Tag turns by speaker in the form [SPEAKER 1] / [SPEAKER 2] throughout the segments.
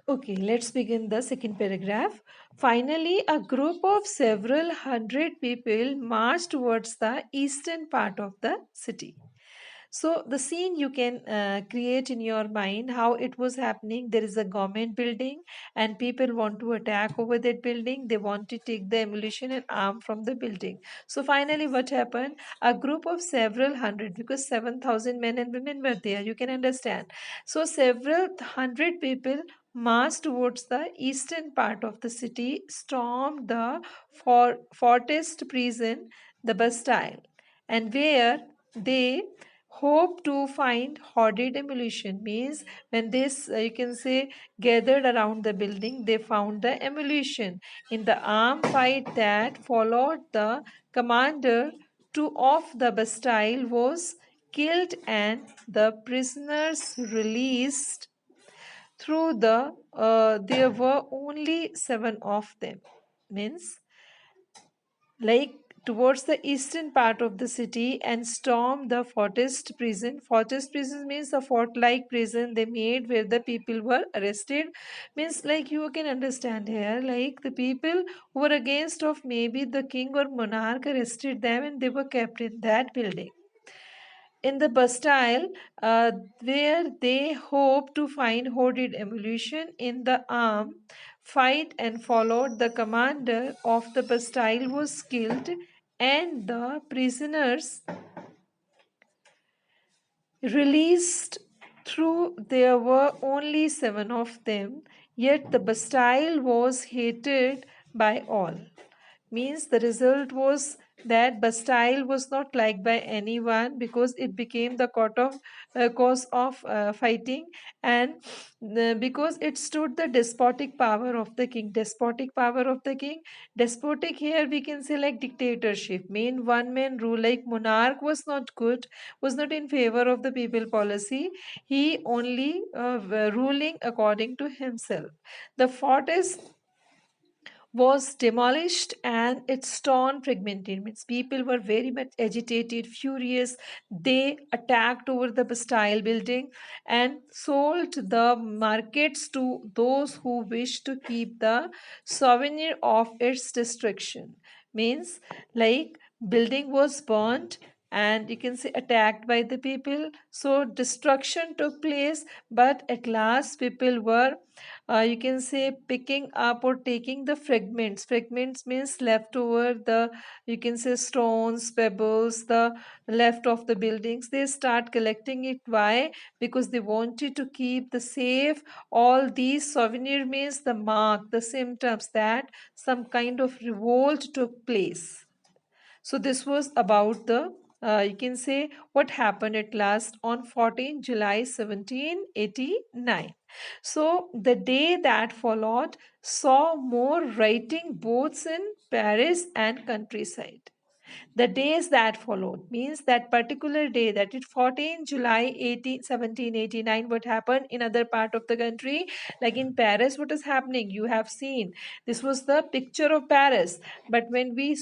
[SPEAKER 1] Okay, let's begin the second paragraph. Finally, a group of several hundred people marched towards the eastern part of the city. So, the scene you can create in your mind how it was happening. There is a government building, and people want to attack over that building. They want to take the ammunition and arm from the building. So, finally, what happened? A group of several hundred, because 7,000 men and women were there, you can understand. So, several hundred people marched towards the eastern part of the city, stormed the fortress prison, the Bastille, and where they hope to find hoarded ammunition. Means when this you can say gathered around the building, they found the ammunition. In the armed fight that followed, the commander of the Bastille was killed and the prisoners released. Through there were only seven of them. Means like towards the eastern part of the city and stormed the fortress prison. Fortress prison means a fort-like prison they made where the people were arrested. Means like you can understand here, like the people who were against of maybe the king or monarch arrested them and they were kept in that building. In the Bastille, where they hope to find hoarded ammunition. In the armed fight and followed, the commander of the Bastille was killed and the prisoners released. Through there were only seven of them, yet the Bastille was hated by all. Means the result was that Bastille was not liked by anyone because it became the cause of fighting, and because it stood the despotic power of the king. Despotic power of the king. Despotic here we can say like dictatorship. Main one man rule, like monarch was not good, was not in favor of the people policy. He only ruling according to himself. The fortress was demolished and its torn fragmented. Means people were very much agitated, furious. They attacked over the Bastille building and sold the markets to those who wished to keep the souvenir of its destruction. Means like building was burnt and you can say attacked by the people, so destruction took place, but at last people were you can say picking up or taking the fragments means leftover, the you can say stones, pebbles, the left of the buildings. They start collecting it. Why? Because they wanted to keep the safe all these souvenir. Means the mark, the symptoms that some kind of revolt took place. So this was about the you can say what happened at last on 14 July 1789. So the day that followed saw more writing both in Paris and countryside. The days that followed means that particular day, that is 14 July 1789, what happened in other part of the country, like in Paris, what is happening? You have seen this was the picture of Paris, but when we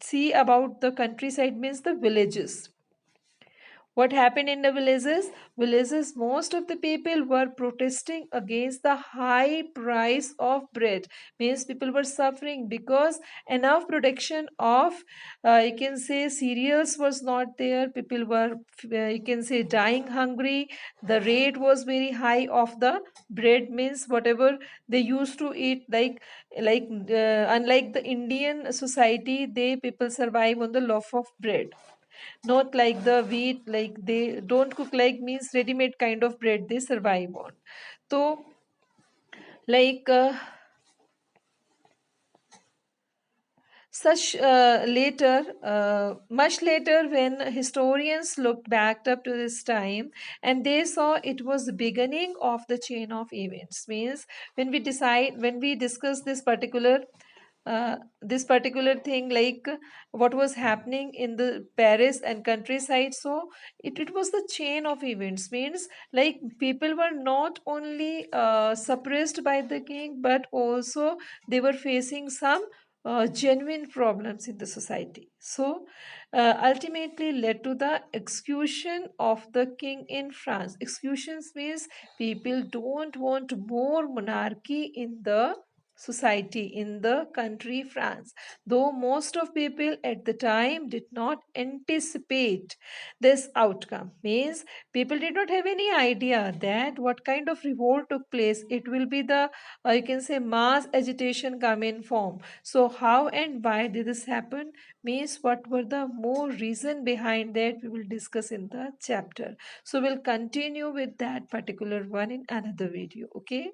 [SPEAKER 1] see about the countryside means the villages. What happened in the villages? Villages, most of the people were protesting against the high price of bread. Means people were suffering because enough production of, you can say, cereals was not there. People were, you can say, dying hungry. The rate was very high of the bread. Means whatever they used to eat, unlike the Indian society, they people survive on the loaf of bread, not like the wheat, like they don't cook like means ready made kind of bread they survive on. So like such later much later, when historians looked back up to this time and they saw it was the beginning of the chain of events. Means when we discuss this particular thing, like what was happening in the Paris and countryside, so it was the chain of events. Means like people were not only suppressed by the king, but also they were facing some genuine problems in the society. So, ultimately led to the execution of the king in France. Executions means people don't want more monarchy in the society, in the country France, though most of people at the time did not anticipate this outcome. Means people did not have any idea that what kind of revolt took place. It will be the you can say mass agitation come in form. So how and why did this happen, means what were the more reason behind that, we will discuss in the chapter. So we'll continue with that particular one in another video. Okay.